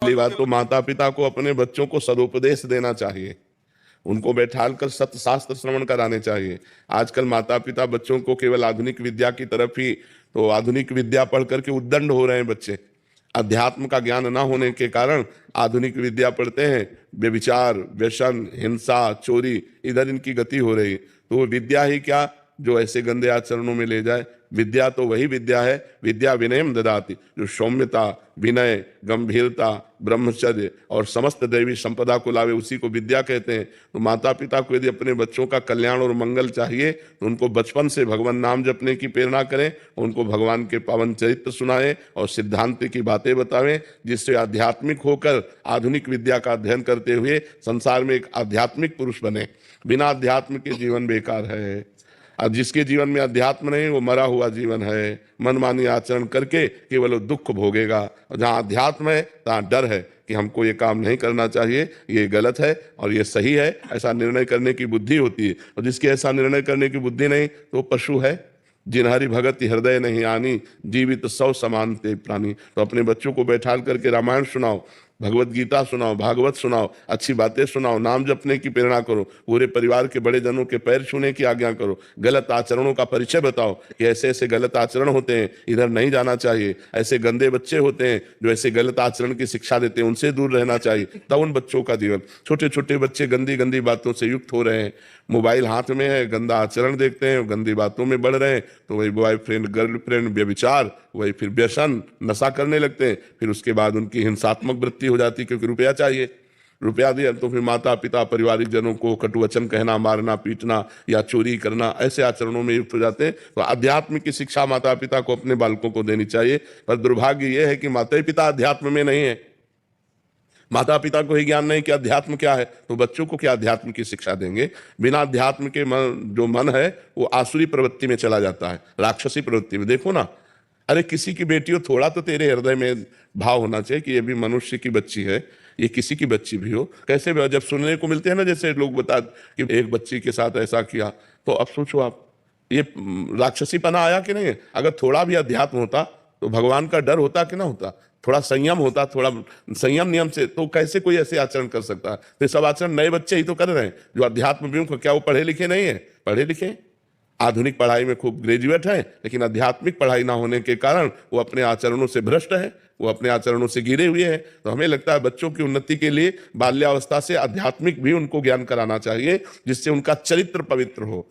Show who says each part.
Speaker 1: पहली बात तो माता पिता को अपने बच्चों को सदुपदेश देना चाहिए, उनको बैठाल कर सत्य शास्त्र श्रवण कराने चाहिए। आजकल माता पिता बच्चों को केवल आधुनिक विद्या की तरफ ही, तो आधुनिक विद्या पढ़ करके उद्दंड हो रहे हैं बच्चे। अध्यात्म का ज्ञान ना होने के कारण आधुनिक विद्या पढ़ते हैं, व्यभिचार, व्यसन, हिंसा, चोरी, इधर इनकी गति हो रही। तो वो विद्या ही क्या जो ऐसे गंदे आचरणों में ले जाए। विद्या तो वही विद्या है, विद्या विनयम ददाति, जो सौम्यता, विनय, गंभीरता, ब्रह्मचर्य और समस्त दैवी संपदा को लावे, उसी को विद्या कहते हैं। तो माता पिता को यदि अपने बच्चों का कल्याण और मंगल चाहिए तो उनको बचपन से भगवान नाम जपने की प्रेरणा करें, उनको भगवान के पावन चरित्र सुनाएं और सिद्धांत की बातें बतावें, जिससे आध्यात्मिक होकर आधुनिक विद्या का अध्ययन करते हुए संसार में एक आध्यात्मिक पुरुष बने। बिना अध्यात्म के जीवन बेकार है। अब जिसके जीवन में अध्यात्म नहीं, वो मरा हुआ जीवन है। मनमानी आचरण करके केवल वो दुख भोगेगा। और जहाँ अध्यात्म है तहाँ डर है कि हमको ये काम नहीं करना चाहिए, ये गलत है और ये सही है, ऐसा निर्णय करने की बुद्धि होती है। और जिसकी ऐसा निर्णय करने की बुद्धि नहीं तो वो पशु है। जिन हरि भगत हृदय नहीं आनी, जीवित सौ समान ते प्राणी। तो अपने बच्चों को बैठाल करके रामायण सुनाओ, भगवत गीता सुनाओ, भागवत सुनाओ, अच्छी बातें सुनाओ, नाम जपने की प्रेरणा करो, पूरे परिवार के बड़े जनों के पैर छूने की आज्ञा करो, गलत आचरणों का परिचय बताओ कि ऐसे ऐसे गलत आचरण होते हैं, इधर नहीं जाना चाहिए, ऐसे गंदे बच्चे होते हैं जो ऐसे गलत आचरण की शिक्षा देते हैं, उनसे दूर रहना चाहिए। तब उन बच्चों का जीवन, छोटे छोटे बच्चे गंदी गंदी बातों से युक्त हो रहे हैं, मोबाइल हाथ में है, गंदा आचरण देखते हैं, गंदी बातों में बढ़ रहे हैं, तो वही बॉयफ्रेंड गर्लफ्रेंड, व्यभिचार, वही फिर व्यसन, नशा करने लगते हैं। फिर उसके बाद उनकी हिंसात्मक वृत्ति हो जाती, क्योंकि रुपया चाहिए। रुपया दिया तो फिर माता पिता परिवारिक जनों को कटुवचन कहना, मारना, पीटना या चोरी करना, ऐसे आचरणों में युक्त हो जाते हैं। तो अध्यात्म की शिक्षा माता पिता को अपने बालकों को देनी चाहिए। पर दुर्भाग्य यह है कि माता पिता अध्यात्म में नहीं है। माता पिता को ही ज्ञान नहीं कि अध्यात्म क्या है, तो बच्चों को क्या अध्यात्म की शिक्षा देंगे। बिना अध्यात्म के जो मन है वो आसुरी प्रवृत्ति में चला जाता है, राक्षसी प्रवृत्ति में। देखो ना, अरे किसी की बेटी हो, थोड़ा तो तेरे हृदय में भाव होना चाहिए कि ये भी मनुष्य की बच्ची है, ये किसी की बच्ची भी हो। कैसे भी जब सुनने को मिलते हैं ना, जैसे लोग बता कि एक बच्ची के साथ ऐसा किया, तो अब सोचो आप, ये राक्षसीपना आया कि नहीं है। अगर थोड़ा भी अध्यात्म होता तो भगवान का डर होता कि ना होता, थोड़ा संयम होता, थोड़ा संयम नियम से, तो कैसे कोई ऐसे आचरण कर सकता है। तो सब आचरण नए बच्चे ही तो कर रहे हैं जो अध्यात्म विमुख। क्या वो पढ़े लिखे नहीं है? पढ़े लिखे, आधुनिक पढ़ाई में खूब ग्रेजुएट है, लेकिन आध्यात्मिक पढ़ाई ना होने के कारण वो अपने आचरणों से भ्रष्ट है, वो अपने आचरणों से गिरे हुए हैं। तो हमें लगता है बच्चों की उन्नति के लिए बाल्यावस्था से आध्यात्मिक भी उनको ज्ञान कराना चाहिए, जिससे उनका चरित्र पवित्र हो।